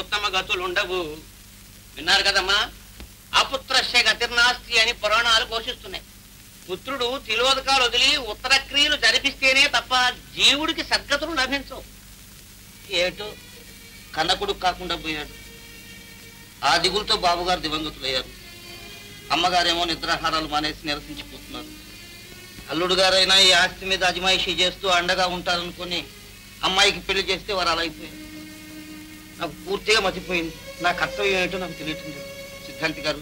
ఉత్తమ గతులుండవు. విన్నారు కదమ్మా, అపుత్రస్య గతిర్నాస్తి అని పురాణాలు ఘోషిస్తున్నాయి. పుత్రుడు తిలోదకాలు వదిలి ఉత్తర క్రియలు జరిపిస్తేనే తప్ప జీవుడికి సద్గతులు లభించవు. ఏటో కన్నకుడు కాకుండా పోయాడు. ఆ దిగులతో బాబుగారు దివంగతులయ్యారు. అమ్మగారేమో నిద్రాహారాలు మానేసి నిరసించిపోతున్నారు. అల్లుడు గారైనా ఈ ఆస్తి మీద అజమాయిషీ చేస్తూ అండగా ఉంటారనుకుని అమ్మాయికి పెళ్లి చేస్తే వారు అలా అయిపోయారు. నాకు పూర్తిగా మతిపోయింది. నా కర్తవ్యం ఏంటో నాకు తెలియటం లేదు. సిద్ధాంతి గారు,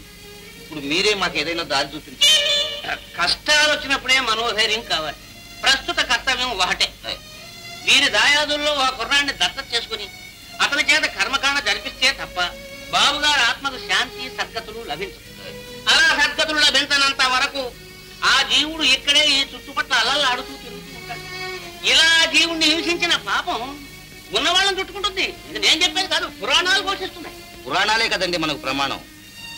ఇప్పుడు మీరే మాకు ఏదైనా దారి చూపించారు. కష్టాలు వచ్చినప్పుడే మనోధైర్యం కావాలి. ప్రస్తుత కర్తవ్యం ఒకటే. వీరి దాయాదుల్లో ఒక కుర్రాన్ని దత్తత చేసుకుని అతని చేత కర్మకాండ జరిపిస్తే తప్ప బాబుగారి ఆత్మకు శాంతి సద్గతులు లభించవు. అలా సద్గతులు లభించనంత వరకు ఆ జీవుడు ఇక్కడే ఈ చుట్టుపట్ల అలల్లా ఆడుతూ తిరుగుతూ ఉంటాడు. ఇలా జీవుణ్ణి హింసించిన పాపం ఉన్నవాళ్ళని చుట్టుకుంటుంది. ఇది నేను చెప్పేది కాదు, పురాణాలు ఘోషిస్తున్నాయి. పురాణాలే కదండి మనకు ప్రమాణం.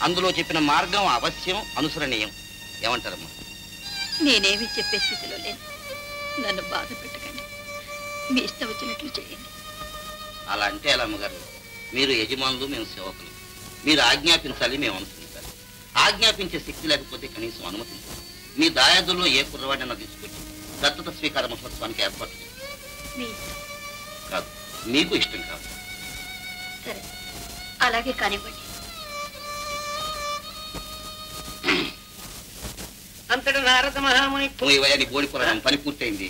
అందులో చెప్పిన మార్గం అవశ్యం అనుసరణీయం. ఏమంటారమ్మా? నేనేమి చెప్పే స్థితిలో లేను. నన్ను బాధ పెట్టకండి. మీ ఇష్టం వచ్చినట్లు చేయండి. అలా అంటే ఎలా అమ్మగారు? మీరు యజమానులు, మేము సేవకులు. మీరు ఆజ్ఞాపించాలి, మేము అనుసరించాలి. ఆజ్ఞాపించే శక్తి లేకపోతే కనీసం అనుమతించాలి. మీ దాయాదుల్లో ఏ కుర్రవాడైనా తీసుకొచ్చి దత్తత స్వీకార మహోత్సవానికి ఏర్పాటు చేయాలి. కాదు, మీకు ఇష్టం కాదు. సరే, అలాగే కానివ్వండి. అంతటి నారద మహాముని పోయి బోడి పురాణం పని పూర్తయింది.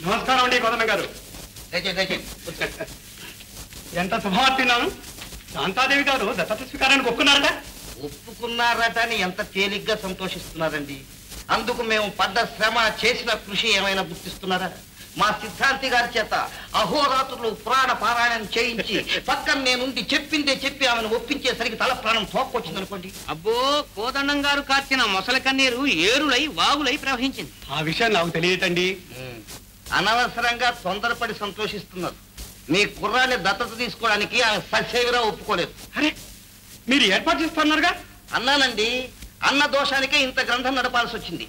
నమస్కారం అండి కొదన్న గారు. ఎంత శుభవార్తిన్నాను. శాంతాదేవి గారు దత్తత స్వీకారానికి ఒప్పుకున్నారట. ఒప్పుకున్నారట అని ఎంత తేలిగ్గా సంతోషిస్తున్నారండి. అందుకు మేము పడ్డ శ్రమ, చేసిన కృషి ఏమైనా గుర్తిస్తున్నారా? మా సిద్ధాంతి గారి చేత అహోరాత్రులు పురాణ పారాయణం చేయించి పక్కన నేనుండి చెప్పిందే చెప్పి ఆమెను ఒప్పించేసరికి తల ప్రాణం తోక్కొచ్చింది అనుకోండి. అబ్బో, కోదండం గారు కార్చిన మొసల కన్నీరు ఏరులై వాగులై ప్రవహించింది. ఆ విషయం నాకు తెలియటండి. అనవసరంగా తొందరపడి సంతోషిస్తున్నారు. మీ కుర్రాన్ని దత్తత తీసుకోవడానికి ఆమె ససేవిరా ఒప్పుకోలేదు. అరే, మీరు ఏర్పాటు చేస్తున్నారుగా. అన్నానండి, అన్న దోషానికే ఇంత గ్రంథం నడపాల్సి వచ్చింది.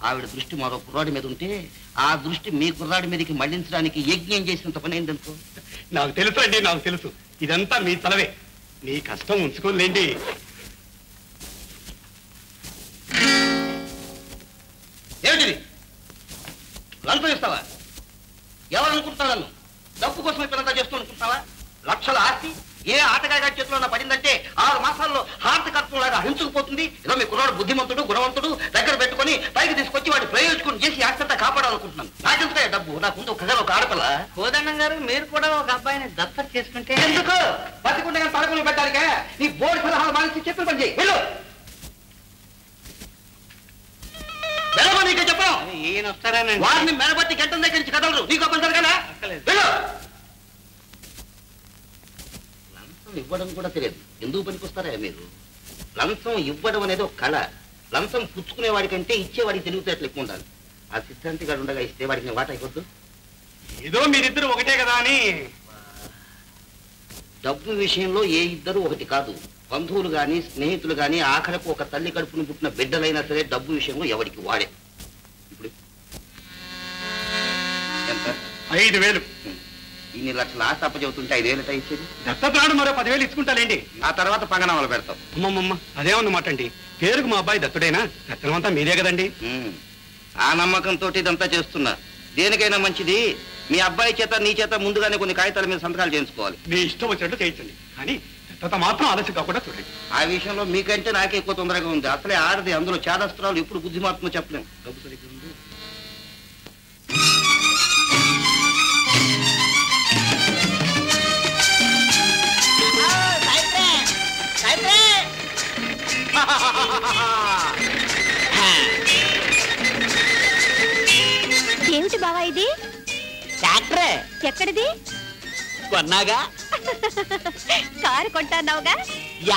ఆవిడ దృష్టి మరో కుర్రాడి మీద ఉంటే ఆ దృష్టి మీ కుర్రాడి మీదకి మళ్లించడానికి యజ్ఞం చేసినంత పని అయిందనుకో. నాకు తెలుసు అండి, నాకు తెలుసు. ఇదంతా మీ తలవే. మీ కష్టం ఉంచుకోలేండి. ఏమిటిది? లంచం ఇస్తావా? ఎవరనుకుంటున్నావు నన్ను? డబ్బు కోసం ఇప్పుడంతా చేస్తూ అనుకుంటున్నావా? లక్షల ఆస్తి ఏ ఆటగాడి చేతిలో పడిందంటే 6 మాసాల్లో హార్ట్ కర్తంలాగా హరించుకుపోతుంది. ఏదో మీ కుర్రాడు బుద్ధిమంతుడు, గుణవంతుడు దగ్గర పెట్టుకుని పైకి తీసుకొచ్చి వాడి ప్రయోజకుని చేసి ఆస్తంతా కాపాడాలనుకుంటున్నాను. నాకెందుకే డబ్బు? నాకుంది ఒక కథ, ఒక ఆడపిల్ల. కోదండం గారు, మీరు కూడా ఒక అబ్బాయిని దత్తత చేసుకుంటే ఎందుకు? బతికుండగా తలకులు పెట్టాలిగా. నీ బోర్డు సలహాలు మానేసి చెప్పిన పని చేయి. వెళ్ళు. చెప్పాం ఈయన వస్తారని వారిని మెడబట్టి గంటల దగ్గర నుంచి కదలరు. నీకు పని జరగాలా? వెళ్ళు. ఇవ్వడం కూడా తెలియదు. ఎందుకు పనికొస్తారా మీరు? లంచం ఇవ్వడం అనేది ఒక కళ. లంచం పుచ్చుకునేవాడి కంటే ఇచ్చేవాడికి తెలివితేటలు ఎక్కువ ఉండాలి. ఆ సిద్ధాంతి గారు ఉండగా ఇస్తే వాడికి నేను వాట అయిపోద్దు. ఏదో మీరిద్దరు ఒకటే కదా అని. డబ్బు విషయంలో ఏ ఇద్దరు ఒకటి కాదు. బంధువులు గాని, స్నేహితులు గాని, ఆఖరకు ఒక తల్లి కడుపును పుట్టిన బిడ్డలైనా సరే డబ్బు విషయంలో ఎవరికి వాడే. ఇప్పుడు ఎంత? 5,000. ఇన్ని లక్షల ఆస్తి అప్పచెబుతుంటే 5,000 ఇచ్చేది. దత్తపురాడు మరో 10,000 ఇచ్చుకుంటాలేండి. ఆ తర్వాత పంగనామాలు పెడతాం. అమ్మమ్మమ్మ, అదేమన్నమాట అండి. పేరుకు మా అబ్బాయి దత్తుడైనా దత్తనం అంతా మీదే కదండి. ఆ నమ్మకంతో ఇదంతా చేస్తున్నా. దేనికైనా మంచిది మీ అబ్బాయి చేత, నీ చేత ముందుగానే కొన్ని కాగితాల మీద సంతకాలు చేయించుకోవాలి. మీ ఇష్టం వచ్చినట్టు చేయించండి, కానీ దత్తత మాత్రం ఆలస్యం కాకుండా చూడండి. ఆ విషయంలో మీకంటే నాకే ఎక్కువ తొందరగా ఉంది. అసలే ఆడది, అందులో చేదస్త్రాలు ఎప్పుడు బుద్ధిమాత్రమో చెప్పలేము. డబ్బు సరిగ్గా ఉంది. ఏమిటి బావా ఇది? ట్రాక్టరే. ఎక్కడిది? కొన్నాగా. కారు కొంటాన్నావుగా?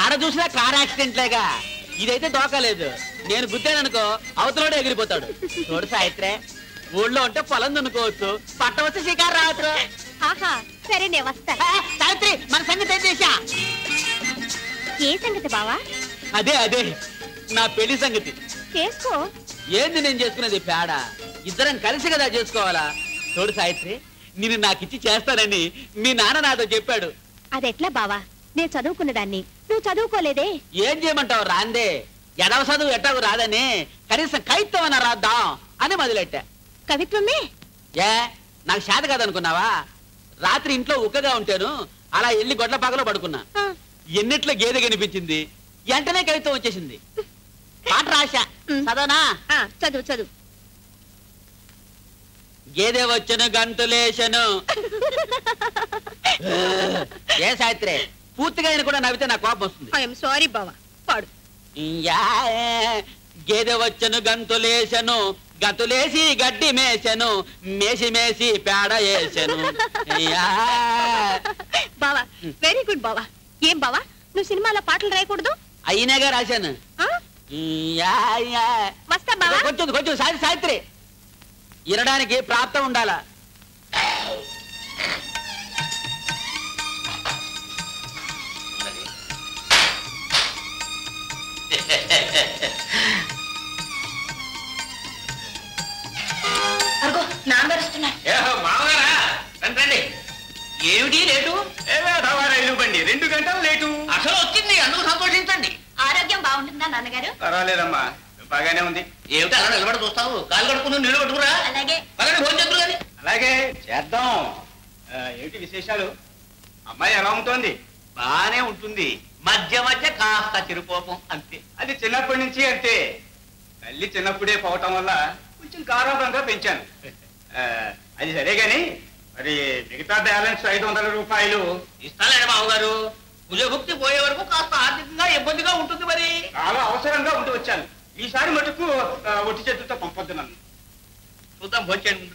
ఎడ చూసినా కార్ యాక్సిడెంట్ లేగా. ఇదైతే దోకలేదు. నేను గుద్దాననుకో అవతలోడే ఎగిరిపోతాడు. చూడు సాయిత్రే, ఊళ్ళో ఉంటే పొలం దున్నుకోవచ్చు, పట్ట వచ్చి షికారు రావచ్చు. ఆహా, సరే నేను వస్తా. సావిత్రి, మన సంగతి ఏం చేశా? ఏ సంగతి బావా? అదే నా పెళ్లి సంగతి. చేసుకో. ఏంది నేను చేసుకునేది? పేడ. ఇద్దరం కలిసి కదా చేసుకోవాలా. చూడు సాయిత్రి, నేను నాకిచ్చి చేస్తానని మీ నాన్న నాతో చెప్పాడు. అదెట్లా బావా? నేను చదువుకున్నదాన్ని, నువ్వు చదువుకోలేదే. ఏం చేయమంటావు? రాందే ఎడవ చదువు ఎట్టకు రాదని కనీసం కవిత్వం అన్న రాద్దాం అని మొదలెట్టా. కవిత్వమే? ఏ నాకు చేత కాదనుకున్నావా? రాత్రి ఇంట్లో ఉక్కగా ఉంటాను, అలా ఎల్లి గొడ్ల పాకలో పడుకున్నా. ఎన్నిట్లో గేదె కనిపించింది, వెంటనే కవిత్వం వచ్చేసింది. పాట రాశా, చదవనా? చదువు చదువు. గేదె వచ్చను గంతులేశను. ఏ సావిత్రి, పూర్తిగా ఆయన కూడా నవ్వితే నా కోపం వస్తుంది. ఐఎమ్ సారీ బావా, పాడు. గేదె వచ్చను గంతులేశను, గంతులేసి గడ్డి మేసెను, మేసి మేసి పేడ వేసెను. బావా వెరీ గుడ్ బావా. ఏం బావా నువ్వు సినిమాలో పాటలు రాయకూడదు? అయినాగా రాశాను. వస్తా బావా. కొంచెం కొంచెం సావిత్రి, ఇరడానికి ప్రాప్తం ఉండాలా. మామగారా రండి. ఏమిటి లేటు? రైలు బండి 2 గంటలు లేటు. అసలు వచ్చింది, అందుకు సంతోషించండి. ఆరోగ్యం బాగుంటుందా నాన్నగారు? పర్వాలేదమ్మా, బాగానే ఉంది. ఏమిటి అలా నిలబడి చూస్తావు? కాలు కడుక్కుని నీళ్ళు పట్టుకురా. అలాగే. అలాగే భోజనం చేద్దురు కానీ. అలాగే చేద్దాం. ఏమిటి విశేషాలు? అమ్మాయి ఎలా ఉంటుంది? బానే ఉంటుంది, మధ్య మధ్య కాస్త చిరుకోపం అంతే. అది చిన్నప్పటి నుంచి అంతే. తల్లి చిన్నప్పుడే పోవటం వల్ల కొంచెం గారాబంగా పెంచాను. అది సరే గాని మరి మిగతా బ్యాలెన్స్ 500 రూపాయలు ఇస్తానండి మామగారు. భుజభుక్తి పోయే వరకు కాస్త ఆర్థికంగా ఇబ్బందిగా ఉంటుంది. మరి చాలా అవసరంగా ఉండి వచ్చాను. ఈసారి మటుకు ఒట్టి చేతులతో పంపొద్దు నన్ను. చూద్దాం, భోజనం.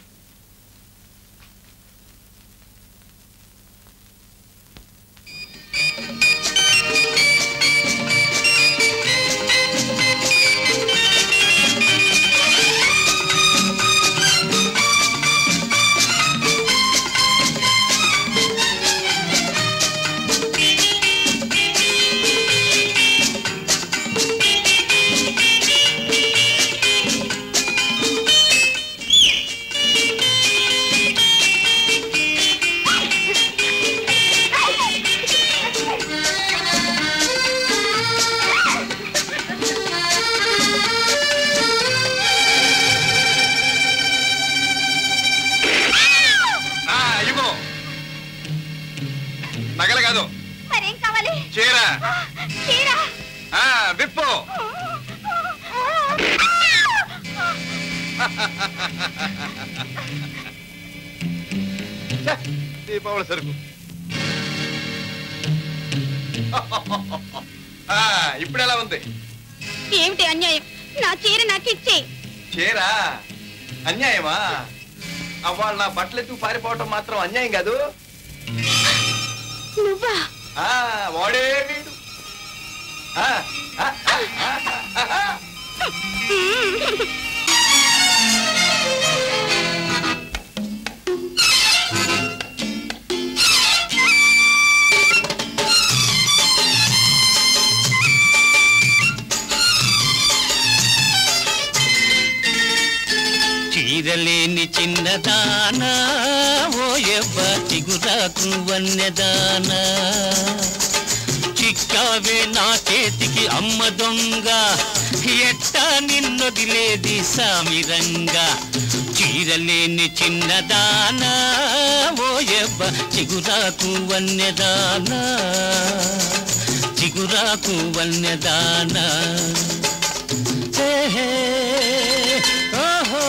నగలు కాదు, మరేం కావాలి? చీర. చీర విప్పు. దీపావళి సరుకు. ఇప్పుడు ఎలా ఉంది? ఏమిటి అన్యాయం? నా చీర నాకు ఇచ్చే. చీర అన్యాయమా? అవ్వాలి నా బట్టలెత్తు పారిపోవటం మాత్రం అన్యాయం కాదు. నువ్వా? వాడే వీడు. చీరలేని చిన్నదానా ఓ ఎవ్వ చిగురాకు వన్నెదానా, చిక్కావే నా చేతికి అమ్మ దొంగ, ఎట్టా నిన్నొదిలేది సామిరంగా. చీరలేని చిన్నదానా ఓ ఎవ్వ చిగురాకు వన్నెదానా, చిగురాకు వన్నెదానా. ఓహో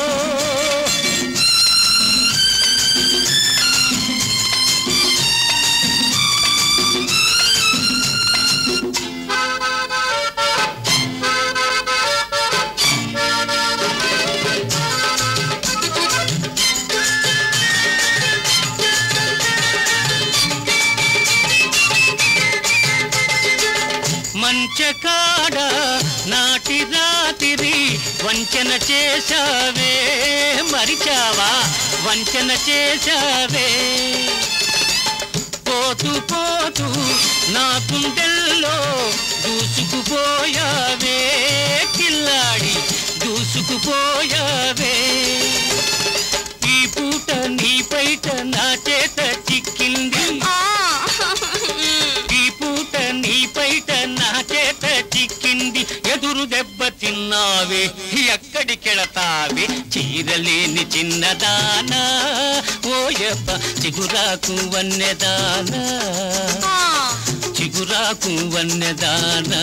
మంచకాడ నాటి రాతిరి వంచన చేశావే, మరిచావా వంచన చేశావే. పోతూ పోతూ నా గుండెల్లో దూసుకుపోయావే, కిల్లాడి దూసుకుపోయావే. ఈ పూట నీ పైట నా చేత చిక్కింది, ఉన్నావే ఎక్కడికెళతావే చీరలేని చిన్నదానా ఓయప్ప చిగురాకు వన్నెదానా చిగురాకు వన్నెదానా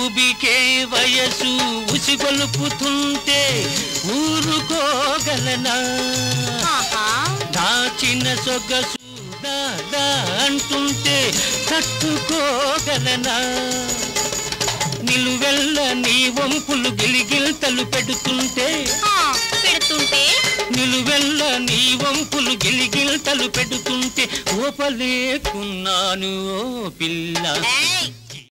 ఉబికే వయసు ఉసిగొలుపుతుంటే ఊరుకోగలనా దాచిన సొగసు దాదా అంటుంటే తట్టుకోగలనా నిలువెల్ల నీ వంపులు గిలిగిల్తలు పెడుతుంటే నిలువెల్ల నీ వంపులు గిలిగిల్తలు పెడుతుంటే ఓపలేకున్నాను ఓ పిల్ల